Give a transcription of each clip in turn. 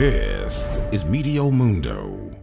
This is Meteo Mundo.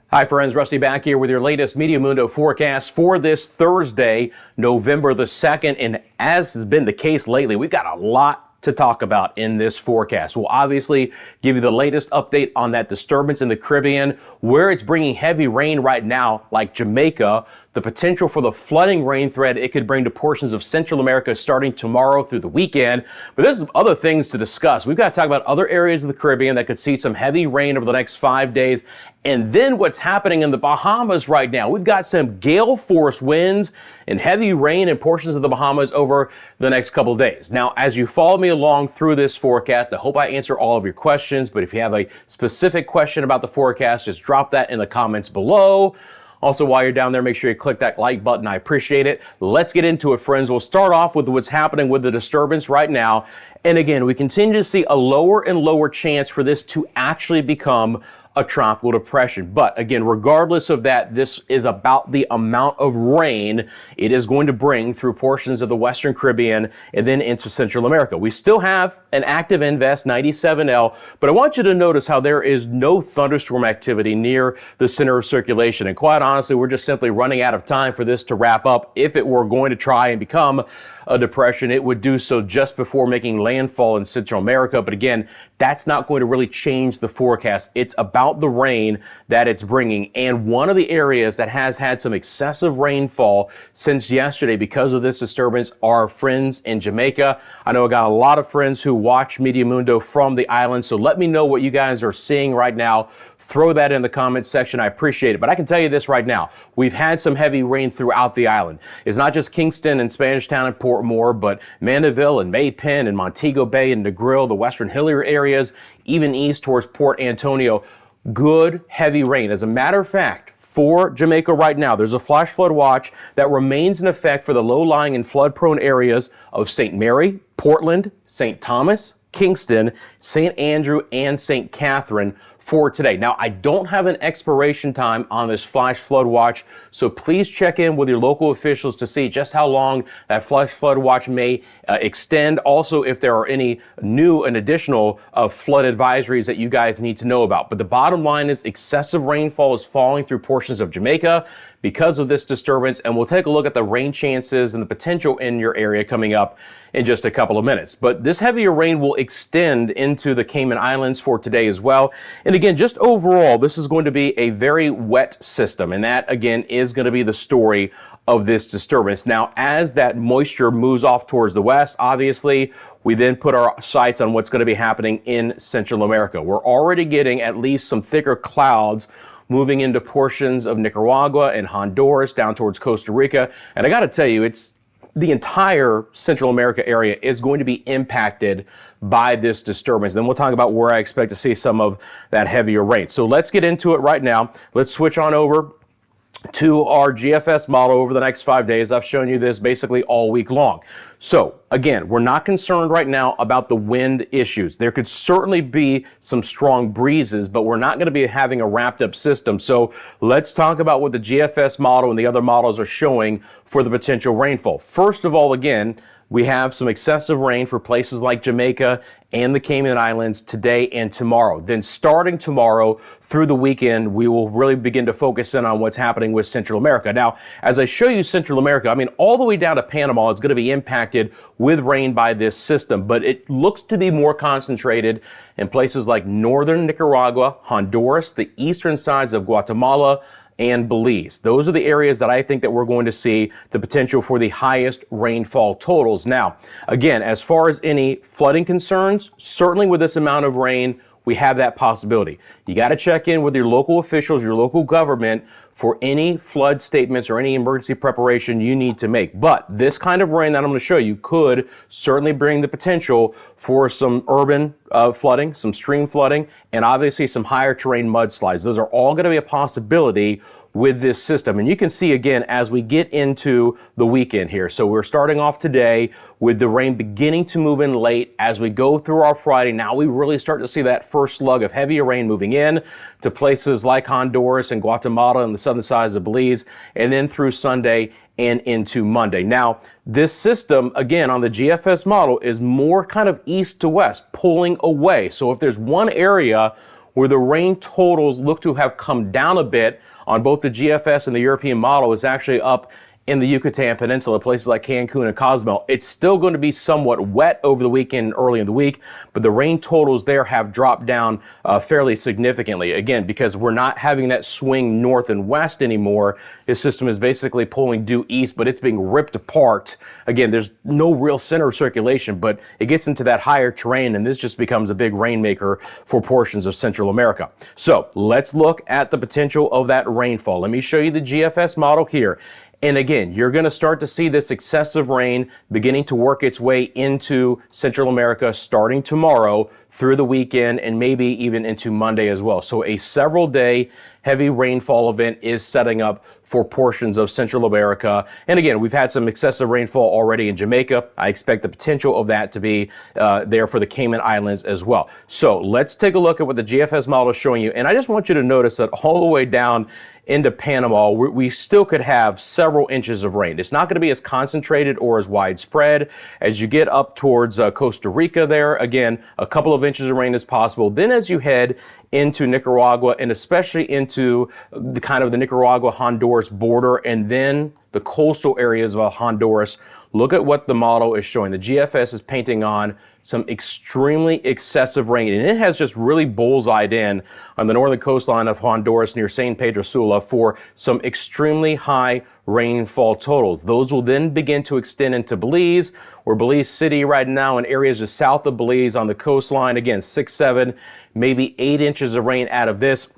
Hi friends, Rusty back here with your latest Meteo Mundo forecast for this Thursday, November the 2nd. And as has been the case lately, we've got a lot to talk about in this forecast. We'll obviously give you the latest update on that disturbance in the Caribbean, where it's bringing heavy rain right now, like Jamaica, the potential for the flooding rain threat it could bring to portions of Central America starting tomorrow through the weekend. But there's some other things to discuss. We've got to talk about other areas of the Caribbean that could see some heavy rain over the next 5 days. And then what's happening in the Bahamas right now. We've got some gale force winds and heavy rain in portions of the Bahamas over the next couple of days. Now, as you follow me along through this forecast, I hope I answer all of your questions. But if you have a specific question about the forecast, just drop that in the comments below. Also, while you're down there, make sure you click that like button. I appreciate it. Let's get into it, friends. We'll start off with what's happening with the disturbance right now. And again, we continue to see a lower and lower chance for this to actually become a tropical depression. But again, regardless of that, this is about the amount of rain it is going to bring through portions of the Western Caribbean and then into Central America. We still have an active Invest 97L, but I want you to notice how there is no thunderstorm activity near the center of circulation. And quite honestly, we're just simply running out of time for this to wrap up. If it were going to try and become a depression, it would do so just before making landfall in Central America. But again, that's not going to really change the forecast. It's about the rain that it's bringing. And one of the areas that has had some excessive rainfall since yesterday because of this disturbance are friends in Jamaica. I know I got a lot of friends who watch Meteo Mundo from the island, so let me know what you guys are seeing right now. Throw that in the comments section. I appreciate it. But I can tell you this right now. We've had some heavy rain throughout the island. It's not just Kingston and Spanish Town and Portmore, but Mandeville and Maypen and Montego Bay and Negril, the Western Hillier areas, even east towards Port Antonio. Good heavy rain. As a matter of fact, for Jamaica right now, there's a flash flood watch that remains in effect for the low-lying and flood-prone areas of St. Mary, Portland, St. Thomas, Kingston, St. Andrew, and St. Catherine for today. Now, I don't have an expiration time on this flash flood watch, so please check in with your local officials to see just how long that flash flood watch may extend. Also, if there are any new and additional flood advisories that you guys need to know about. But the bottom line is excessive rainfall is falling through portions of Jamaica because of this disturbance, and we'll take a look at the rain chances and the potential in your area coming up in just a couple of minutes. But this heavier rain will extend into the Cayman Islands for today as well. And again, just overall, this is going to be a very wet system, and that again is going to be the story of this disturbance. Now, as that moisture moves off towards the west, obviously, we then put our sights on what's going to be happening in Central America. We're already getting at least some thicker clouds moving into portions of Nicaragua and Honduras down towards Costa Rica. And I got to tell you, it's the entire Central America area is going to be impacted by this disturbance. Then we'll talk about where I expect to see some of that heavier rain. So let's get into it right now. Let's switch on over to our GFS model over the next 5 days. I've shown you this basically all week long. So again, we're not concerned right now about the wind issues. There could certainly be some strong breezes, but we're not going to be having a wrapped up system. So let's talk about what the GFS model and the other models are showing for the potential rainfall. First of all, again, we have some excessive rain for places like Jamaica and the Cayman Islands today and tomorrow. Then starting tomorrow through the weekend, we will really begin to focus in on what's happening with Central America. Now, as I show you Central America, I mean, all the way down to Panama, it's going to be impacted with rain by this system, but it looks to be more concentrated in places like northern Nicaragua, Honduras, the eastern sides of Guatemala, and Belize. Those are the areas that I think that we're going to see the potential for the highest rainfall totals. Now, again, as far as any flooding concerns, certainly with this amount of rain, we have that possibility. You got to check in with your local officials, your local government for any flood statements or any emergency preparation you need to make. But this kind of rain that I'm going to show you could certainly bring the potential for some urban flooding, some stream flooding, and obviously some higher terrain mudslides. Those are all going to be a possibility with this system. And you can see again as we get into the weekend here. So we're starting off today with the rain beginning to move in late. As we go through our Friday, now we really start to see that first slug of heavier rain moving in to places like Honduras and Guatemala and the southern sides of Belize, and then through Sunday and into Monday. Now, this system, again, on the GFS model is more kind of east to west, pulling away. So if there's one area where the rain totals look to have come down a bit on both the GFS and the European model, is actually up in the Yucatan Peninsula, places like Cancun and Cozumel. It's still going to be somewhat wet over the weekend, early in the week, but the rain totals there have dropped down fairly significantly. Again, because we're not having that swing north and west anymore. This system is basically pulling due east, but it's being ripped apart. Again, there's no real center of circulation, but it gets into that higher terrain, and this just becomes a big rainmaker for portions of Central America. So let's look at the potential of that rainfall. Let me show you the GFS model here. And again, you're going to start to see this excessive rain beginning to work its way into Central America starting tomorrow through the weekend and maybe even into Monday as well. So a several day heavy rainfall event is setting up for portions of Central America. And again, we've had some excessive rainfall already in Jamaica. I expect the potential of that to be there for the Cayman Islands as well. So let's take a look at what the GFS model is showing you. And I just want you to notice that all the way down into Panama, we still could have several inches of rain. It's not going to be as concentrated or as widespread. As you get up towards Costa Rica there, again, a couple of inches of rain is possible. Then as you head into Nicaragua, and especially into the kind of the Nicaragua-Honduras border, and then the coastal areas of Honduras, look at what the model is showing. The GFS is painting on some extremely excessive rain, and it has just really bullseyed in on the northern coastline of Honduras near San Pedro Sula for some extremely high rainfall totals. Those will then begin to extend into Belize, where Belize City right now in areas just south of Belize on the coastline, again, 6, 7, maybe 8 inches of rain out of this.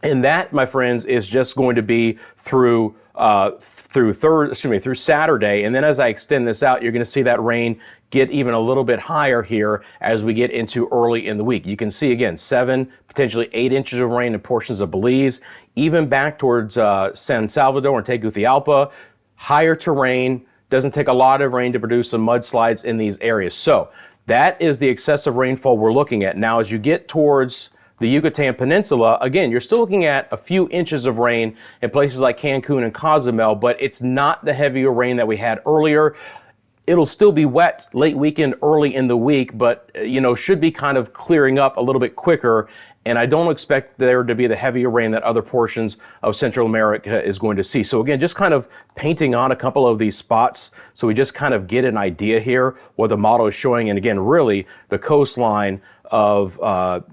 And that, my friends, is just going to be through Saturday. And then as I extend this out, you're going to see that rain get even a little bit higher here as we get into early in the week. You can see again, 7, potentially 8 inches of rain in portions of Belize, even back towards San Salvador and Tegucigalpa. Higher terrain, doesn't take a lot of rain to produce some mudslides in these areas. So that is the excessive rainfall we're looking at. Now, as you get towards the Yucatan Peninsula, again, you're still looking at a few inches of rain in places like Cancun and Cozumel, but it's not the heavier rain that we had earlier. It'll still be wet late weekend, early in the week, but should be kind of clearing up a little bit quicker. And I don't expect there to be the heavier rain that other portions of Central America is going to see. So again, just kind of painting on a couple of these spots so we just kind of get an idea here what the model is showing. And again, really the coastline of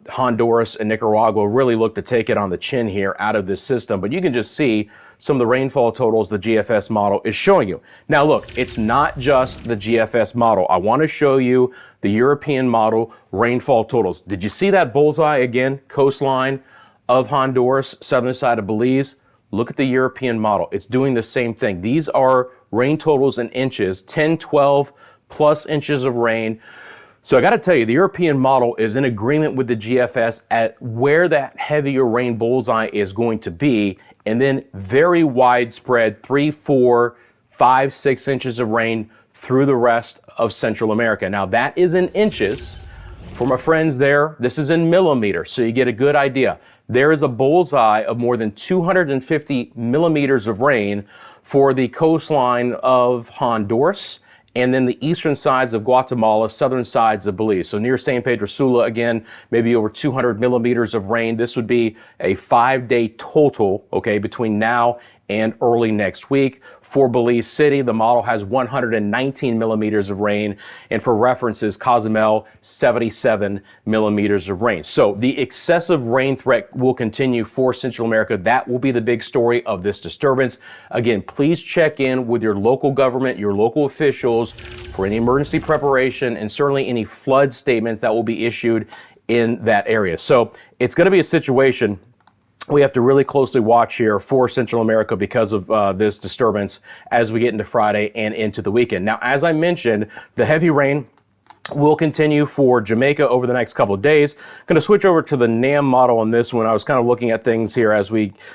Honduras and Nicaragua really look to take it on the chin here out of this system. But you can just see some of the rainfall totals the GFS model is showing you. Now look, it's not just the GFS model. I want to show you the European model rainfall totals. Did you see that bullseye again? Coastline of Honduras, southern side of Belize. Look at the European model. It's doing the same thing. These are rain totals in inches, 10, 12 plus inches of rain. So I got to tell you, the European model is in agreement with the GFS at where that heavier rain bullseye is going to be, and then very widespread 3, 4, 5, 6 inches of rain through the rest of Central America. Now that is in inches. For my friends there, this is in millimeters, so you get a good idea. There is a bullseye of more than 250 millimeters of rain for the coastline of Honduras, and then the eastern sides of Guatemala, southern sides of Belize. So near San Pedro Sula, again, maybe over 200 millimeters of rain. This would be a 5-day total, okay, between now and early next week. For Belize City, the model has 119 millimeters of rain. And for references, Cozumel, 77 millimeters of rain. So the excessive rain threat will continue for Central America. That will be the big story of this disturbance. Again, please check in with your local government, your local officials for any emergency preparation and certainly any flood statements that will be issued in that area. So it's going to be a situation we have to really closely watch here for Central America because of this disturbance as we get into Friday and into the weekend. Now, as I mentioned, the heavy rain will continue for Jamaica over the next couple of days. Going to switch over to the NAM model on this one. I was kind of looking at things here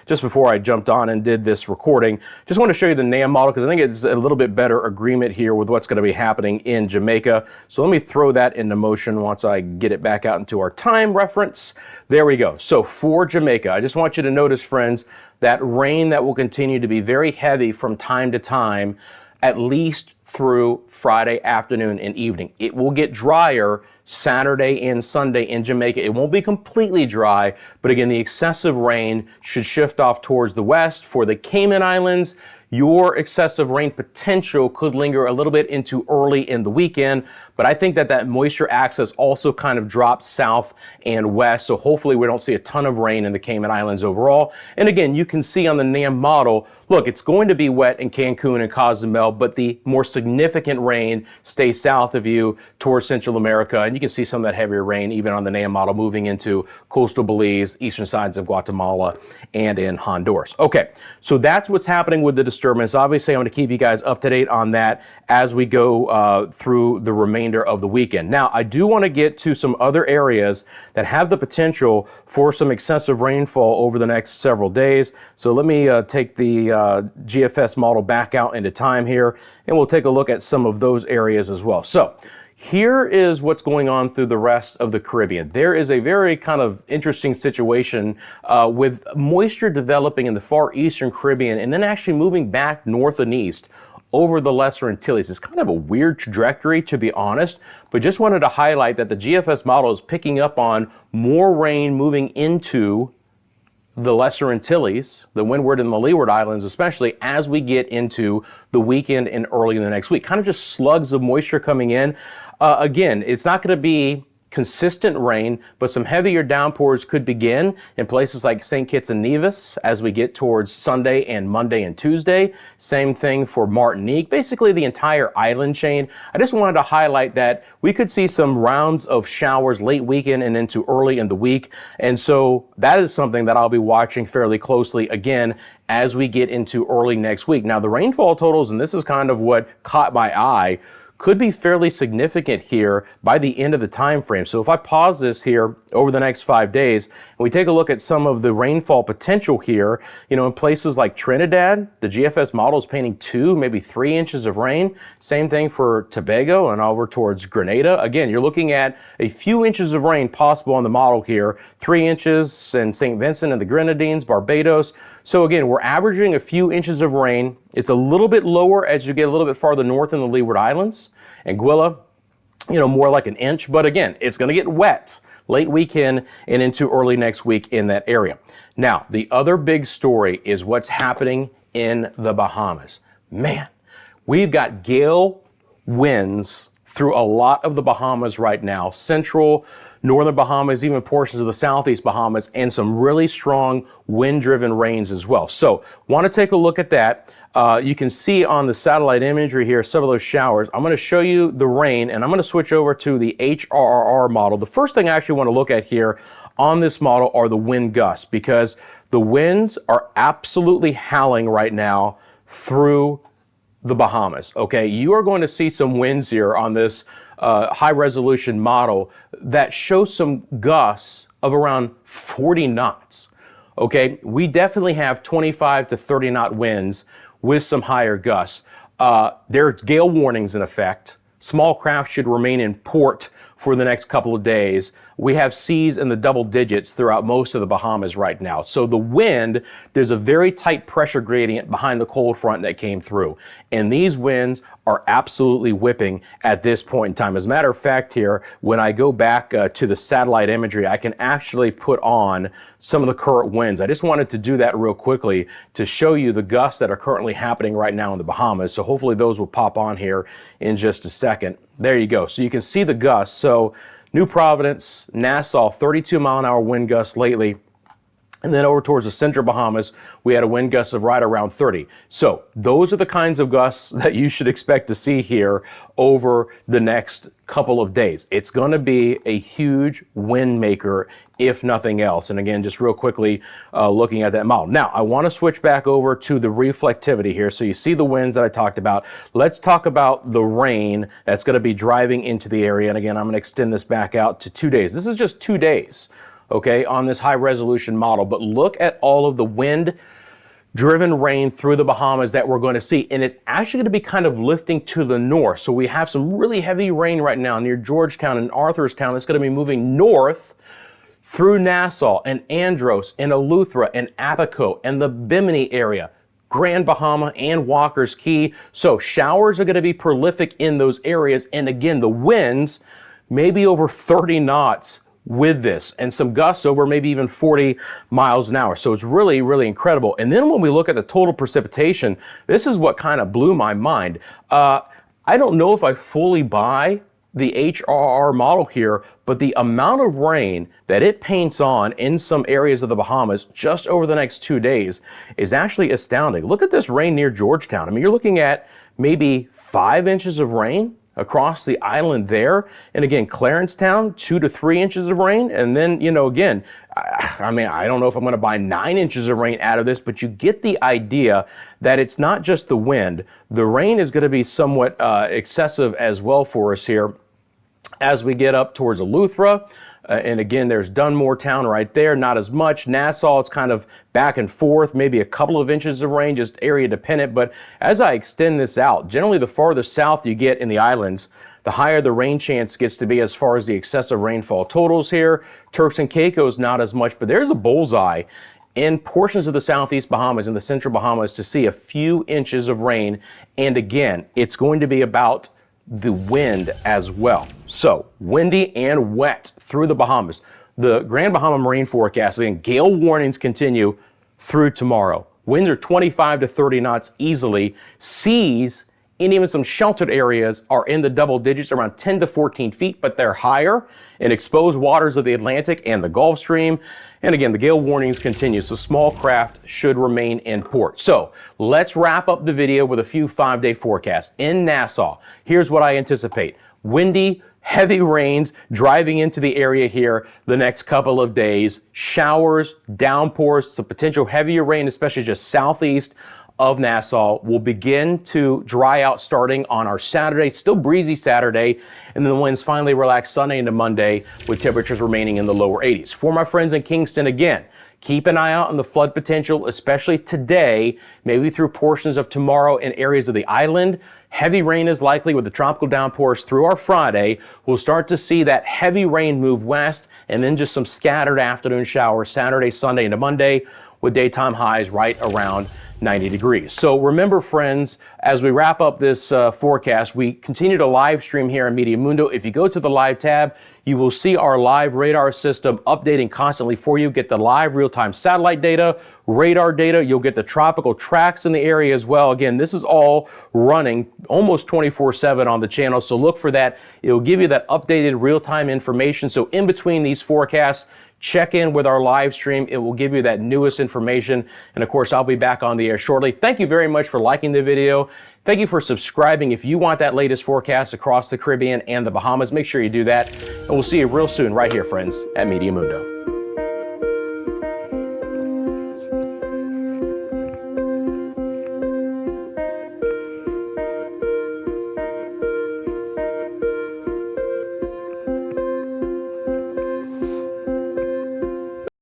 just before I jumped on and did this recording. Just want to show you the NAM model because I think it's a little bit better agreement here with what's going to be happening in Jamaica. So let me throw that into motion once I get it back out into our time reference. There we go. So for Jamaica, I just want you to notice, friends, that rain that will continue to be very heavy from time to time, at least through Friday afternoon and evening. It will get drier Saturday and Sunday in Jamaica. It won't be completely dry, but again, the excessive rain should shift off towards the west. For the Cayman Islands, your excessive rain potential could linger a little bit into early in the weekend, but I think that moisture axis also kind of drops south and west, so hopefully we don't see a ton of rain in the Cayman Islands overall. And again, you can see on the NAM model, look, it's going to be wet in Cancun and Cozumel, but the more significant rain stays south of you towards Central America, and you can see some of that heavier rain even on the NAM model moving into coastal Belize, eastern sides of Guatemala, and in Honduras. Okay, so that's what's happening with the disturbance. Obviously, I'm going to keep you guys up to date on that as we go through the remainder of the weekend. Now, I do want to get to some other areas that have the potential for some excessive rainfall over the next several days. So let me take the GFS model back out into time here, and we'll take a look at some of those areas as well. So here is what's going on through the rest of the Caribbean. There is a very kind of interesting situation with moisture developing in the far eastern Caribbean and then actually moving back north and east over the Lesser Antilles. It's kind of a weird trajectory, to be honest, but just wanted to highlight that the GFS model is picking up on more rain moving into the Lesser Antilles, the Windward and the Leeward Islands, especially as we get into the weekend and early in the next week. Kind of just slugs of moisture coming in. Again, it's not going to be consistent rain, but some heavier downpours could begin in places like St. Kitts and Nevis as we get towards Sunday and Monday and Tuesday. Same thing for Martinique, basically the entire island chain. I just wanted to highlight that we could see some rounds of showers late weekend and into early in the week. And so that is something that I'll be watching fairly closely again as we get into early next week. Now, the rainfall totals, and this is kind of what caught my eye, could be fairly significant here by the end of the time frame. So if I pause this here over the next 5 days and we take a look at some of the rainfall potential here, in places like Trinidad, the GFS model is painting 2, maybe 3 inches of rain. Same thing for Tobago and over towards Grenada. Again, you're looking at a few inches of rain possible on the model here, 3 inches in St. Vincent and the Grenadines, Barbados. So again, we're averaging a few inches of rain. It's a little bit lower as you get a little bit farther north in the Leeward Islands. Anguilla, more like an inch, but again, it's going to get wet late weekend and into early next week in that area. Now, the other big story is what's happening in the Bahamas. Man, we've got gale winds through a lot of the Bahamas right now, central, northern Bahamas, even portions of the southeast Bahamas, and some really strong wind-driven rains as well. So want to take a look at that. You can see on the satellite imagery here some of those showers. I'm going to show you the rain, and I'm going to switch over to the HRRR model. The first thing I actually want to look at here on this model are the wind gusts, because the winds are absolutely howling right now through the Bahamas. Okay, you are going to see some winds here on this high resolution model that show some gusts of around 40 knots. Okay, we definitely have 25 to 30 knot winds with some higher gusts. There's gale warnings in effect. Small craft should remain in port for the next couple of days. We have seas in the double digits throughout most of the Bahamas right now. So the wind, there's a very tight pressure gradient behind the cold front that came through. And these winds are absolutely whipping at this point in time. As a matter of fact here, when I go back to the satellite imagery, I can actually put on some of the current winds. I just wanted to do that real quickly to show you the gusts that are currently happening right now in the Bahamas. So hopefully those will pop on here in just a second. There you go. So you can see the gusts. So New Providence, Nassau, 32 mile an hour wind gusts lately. And then over towards the central Bahamas, we had a wind gust of right around 30. So those are the kinds of gusts that you should expect to see here over the next couple of days. It's going to be a huge wind maker, if nothing else. And again, just real quickly, looking at that model. Now, I want to switch back over to the reflectivity here. So you see the winds that I talked about. Let's talk about the rain that's going to be driving into the area. And again, I'm going to extend this back out to 2 days. This is just 2 days. Okay, on this high resolution model, but look at all of the wind driven rain through the Bahamas that we're going to see, and it's actually going to be kind of lifting to the north. So we have some really heavy rain right now near Georgetown and Arthurstown. It's going to be moving north through Nassau and Andros and Eleuthera and Abaco and the Bimini area, Grand Bahama and Walker's Key. So showers are going to be prolific in those areas, and again, the winds may be over 30 knots with this, and some gusts over maybe even 40 miles an hour. So it's really, really incredible. And then when we look at the total precipitation, this is what kind of blew my mind. I don't know if I fully buy the HRR model here, but the amount of rain that it paints on in some areas of the Bahamas just over the next 2 days is actually astounding. Look at this rain near Georgetown. I mean, you're looking at maybe 5 inches of rain across the island there. And again, Clarencetown, 2 to 3 inches of rain. And then, you know, again, I mean, I don't know if I'm going to buy 9 inches of rain out of this, but you get the idea that it's not just the wind. The rain is going to be somewhat excessive as well for us here as we get up towards Eleuthera. And again, there's Dunmore Town right there, not as much. Nassau, it's kind of back and forth, maybe a couple of inches of rain, just area dependent. But as I extend this out, generally the farther south you get in the islands, the higher the rain chance gets to be as far as the excessive rainfall totals here. Turks and Caicos, not as much, but there's a bullseye in portions of the southeast Bahamas and the central Bahamas to see a few inches of rain. And again, it's going to be about the wind as well. So windy and wet through the Bahamas. The Grand Bahama Marine forecast, again, gale warnings continue through tomorrow. Winds are 25 to 30 knots easily. Seas and even some sheltered areas are in the double digits, around 10 to 14 feet, but they're higher in exposed waters of the Atlantic and the Gulf Stream. And again, the gale warnings continue, so small craft should remain in port. So let's wrap up the video with a few 5-day forecasts. In Nassau, here's what I anticipate. Windy, heavy rains driving into the area here the next couple of days. Showers, downpours, some potential heavier rain, especially just southeast of Nassau, will begin to dry out starting on our Saturday, still breezy Saturday, and then the winds finally relax Sunday into Monday with temperatures remaining in the lower 80s. For my friends in Kingston, again, keep an eye out on the flood potential, especially today, maybe through portions of tomorrow in areas of the island. Heavy rain is likely with the tropical downpours through our Friday. We'll start to see that heavy rain move west, and then just some scattered afternoon showers Saturday, Sunday into Monday, with daytime highs right around 90 degrees. So remember, friends, as we wrap up this forecast, we continue to live stream here in Meteo Mundo. If you go to the live tab, you will see our live radar system updating constantly for you. Get the live real-time satellite data, radar data. You'll get the tropical tracks in the area as well. Again, this is all running almost 24/7 on the channel, so look for that. It'll give you that updated real-time information. So in between these forecasts, check in with our live stream. It will give you that newest information. And of course, I'll be back on the air shortly. Thank you very much for liking the video. Thank you for subscribing. If you want that latest forecast across the Caribbean and the Bahamas, make sure you do that. And we'll see you real soon right here, friends, at Meteo Mundo.